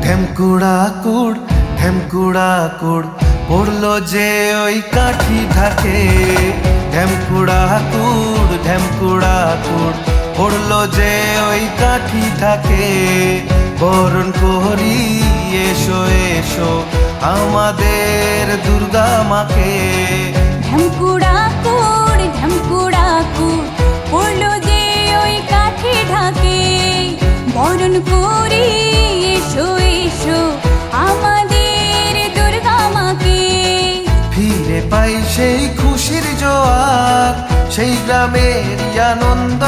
ঢেমকুড়া কুড় ঢেমকুড়া কুড় পড়লো যে ওই কাঠি ঢাকে। ঢেমকুড়া কুড় পড়লো যে ওই কাঠি ঢাকে। বরণ করি এসো এসো আমাদের দুর্গা মাকে। ঢেমকুড়া কুড় পড়লো যে ওই কাঠি ঢাকে। বরণ করি এসো এসো আমাদের দুর্গা মাকে। ফিরে পাই সেই খুশির জোয়ার, সেই গ্রামের আনন্দ।